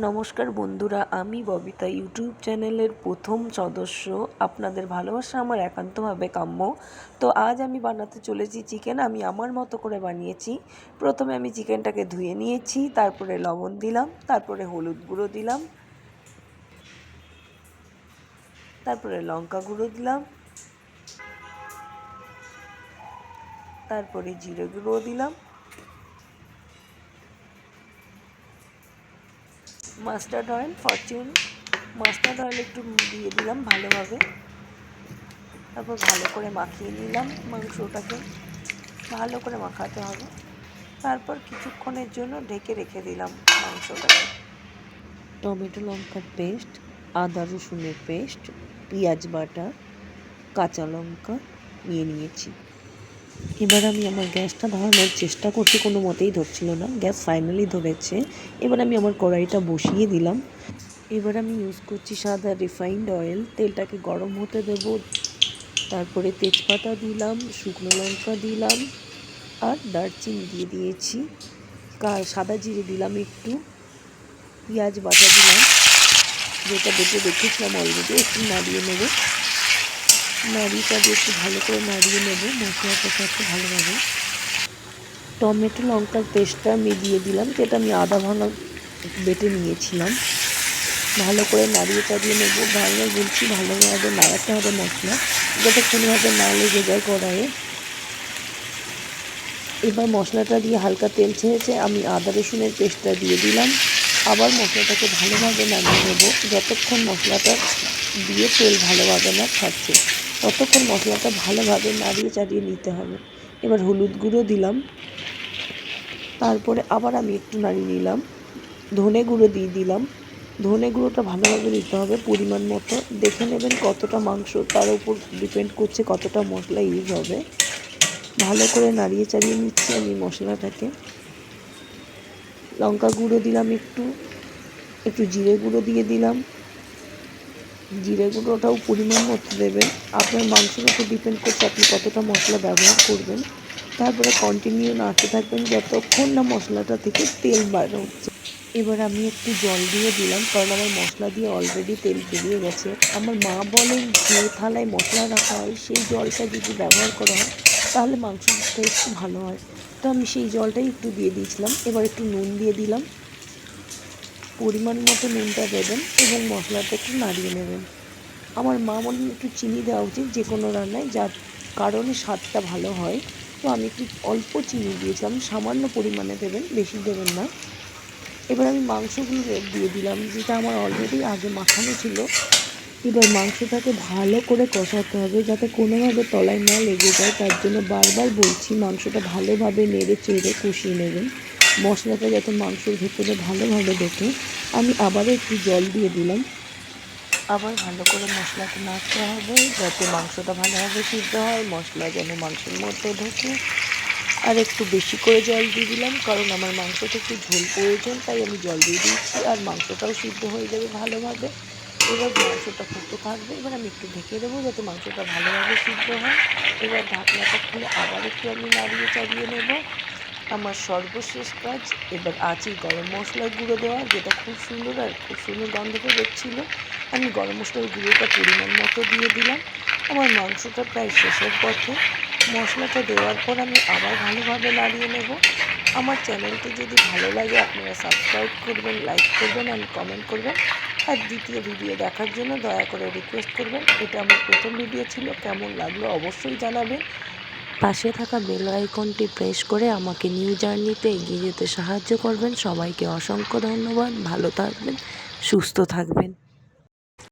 নমস্কার বন্ধুরা, আমি ববিতা ইউটিউব চ্যানেলের প্রথম সদস্য। আপনাদের ভালোবাসা আমার একান্তভাবে কাম্য। তো আজ আমি বানাতে চলেছি চিকেন। আমি আমার মতো করে বানিয়েছি। প্রথমে আমি চিকেনটাকে ধুয়ে নিয়েছি, তারপরে লবণ দিলাম, তারপরে হলুদ গুঁড়ো দিলাম, তারপরে লঙ্কা গুঁড়ো দিলাম, তারপরে জিরে গুঁড়ো দিলাম, mustard oil, Fortune mustard oil একটু দিয়ে দিলাম ভালোভাবে। তারপর ভালো করে মাখিয়ে নিলাম। মাংসটাকে ভালো করে মাখাতে হবে। তারপর কিছুক্ষণের জন্য ঢেকে রেখে দিলাম মাংসটাকে। টমেটো লঙ্কার পেস্ট, আদা রসুনের পেস্ট, পেঁয়াজ বাটা, কাঁচা লঙ্কা নিয়ে নিয়েছি। এবার আমি আমার গ্যাসটা ধরানোর চেষ্টা করছি, কোনো মতেই ধরছিল না। গ্যাস ফাইনালি ধরেছে। এবার আমি আমার কড়াইটা বসিয়ে দিলাম। এবার আমি ইউজ করছি সাদা রিফাইন্ড অয়েল। তেলটাকে গরম হতে দেব। তারপরে তেজপাতা দিলাম, শুকনো লঙ্কা দিলাম, আর দারচিনি দিয়ে দিয়েছি। সাদা জিরে দিলাম একটু, পেঁয়াজ বাটা দিলাম, যেটা বেটে রেখেছিলাম অলরেডি। একটু নাড়িয়ে নেব। নাড়িটা দিয়ে একটু ভালো করে নাড়িয়ে নেব মশলাটার সাথে ভালোভাবে। টমেটো লঙ্কার পেস্টটা আমি দিয়ে দিলাম, যেটা আমি আদা ভাঙা বেটে নিয়েছিলাম। ভালো করে নাড়িয়ে চাড়িয়ে নেব। বারবার বলছি, ভালোভাবে নাড়াতে হবে মশলা, যাতে কোনোভাবে না লেগে যায় কড়াইয়ে। এবার মশলাটা দিয়ে হালকা তেল ছেড়েছে, আমি আদা রসুনের পেস্টটা দিয়ে দিলাম। আবার মশলাটাকে ভালোভাবে নাড়িয়ে নেব। যতক্ষণ মশলাটা দিয়ে তেল ভালোভাবে না ছাড়ছে, ততক্ষণ মশলাটা ভালোভাবে নাড়িয়ে চাড়িয়ে নিতে হবে। এবার হলুদ গুঁড়ো দিলাম, তারপরে আবার আমি একটু নাড়িয়ে নিলাম। ধনে গুঁড়ো দিয়ে দিলাম। ধনে গুঁড়োটা ভালোভাবে দিতে হবে পরিমাণ মতো। দেখে নেবেন কতটা মাংস, তার উপর ডিপেন্ড করছে কতটা মশলা ইউজ হবে। ভালো করে নাড়িয়ে চাড়িয়ে নিচ্ছি আমি মশলাটাকে। লঙ্কা গুঁড়ো দিলাম একটু, একটু জিরে গুঁড়ো দিয়ে দিলাম। জিরে গুঁড়োটাও পরিমাণ মতো দেবেন। আপনার মাংসের উপর ডিপেন্ড করছে আপনি কতটা মশলা ব্যবহার করবেন। তারপরে কন্টিনিউ নাড়তে থাকবেন যতক্ষণ না মশলাটা থেকে তেল বার হচ্ছে। এবার আমি একটু জল দিয়ে দিলাম, কারণ আমার মশলা দিয়ে অলরেডি তেল বেরিয়ে গেছে। আমার মা বলেন, যে থালায় মশলা রাখা হয় সেই জলটা যদি ব্যবহার করা হয় তাহলে মাংসের টেস্ট ভালো হয়। তো আমি সেই জলটাই একটু দিয়ে দিয়েছিলাম। এবার একটু নুন দিয়ে দিলাম। পরিমাণ মতো নুনটা দেবেন এবং মশলাটা একটু নাড়িয়ে নেবেন। আমার মা বলেন একটু চিনি দেওয়া উচিত যে কোনো রান্নায়, যার কারণে স্বাদটা ভালো হয়। তো আমি একটু অল্প চিনি দিয়েছিলাম, সামান্য পরিমাণে দেবেন, বেশি দেবেন না। এবার আমি মাংসগুলো দিয়ে দিলাম, যেটা আমার অলরেডি আগে মাখানো ছিল। এবার মাংসটাকে ভালো করে কষাতে হবে, যাতে কোনোভাবে তলায় না লেগে যায়। তার জন্য বারবার বলছি, মাংসটা ভালোভাবে নেড়ে চেড়ে কষিয়ে নেবেন, মশলাটা যাতে মাংসের ভেতরে ভালোভাবে ঢোকে। আমি আবারও একটু জল দিয়ে দিলাম। আবার ভালো করে মশলাটা নাড়তে হবে, যাতে মাংসটা ভালোভাবে সিদ্ধ হয়, মশলা যেন মাংসের মধ্যে ঢোকে। আর একটু বেশি করে জল দিয়ে দিলাম, কারণ আমার মাংসটা একটু ঝোল প্রয়োজন, তাই আমি জল দিয়ে দিচ্ছি। আর মাংসটাও সিদ্ধ হয়ে যাবে ভালোভাবে। এবার মাংসটা ফুটতে থাকবে। এবার আমি একটু ঢেকে দেবো, যাতে মাংসটা ভালোভাবে সিদ্ধ হয়। এবার ঢাকনাটা খুলে আবার একটু আমি নাড়িয়ে চাড়িয়ে নেব। আমার সর্বশেষ কাজ, এবার আছে গরম মশলার গুঁড়ো দেওয়া, যেটা খুব সুন্দর আর খুব সুন্দর গন্ধ বেরোচ্ছিল। আমি গরম মশলার গুঁড়োটা পরিমাণ মতো দিয়ে দিলাম। আমার মাংসটা প্রায় শেষের পথে। মশলাটা দেওয়ার পর আমি আবার ভালোভাবে নাড়িয়ে নেব। আমার চ্যানেলটি যদি ভালো লাগে আপনারা সাবস্ক্রাইব করবেন, লাইক করবেন অ্যান্ড কমেন্ট করবেন। আর দ্বিতীয় ভিডিও দেখার জন্য দয়া করে রিকোয়েস্ট করবেন। এটা আমার প্রথম ভিডিও ছিল, কেমন লাগলো অবশ্যই জানাবেন। পাশে থাকা বেল আইকনটি প্রেস করে আমাকে নিউ জার্নিতে এগিয়ে যেতে সাহায্য করবেন। সবাইকে অসংখ্য ধন্যবাদ। ভালো থাকবেন, সুস্থ থাকবেন।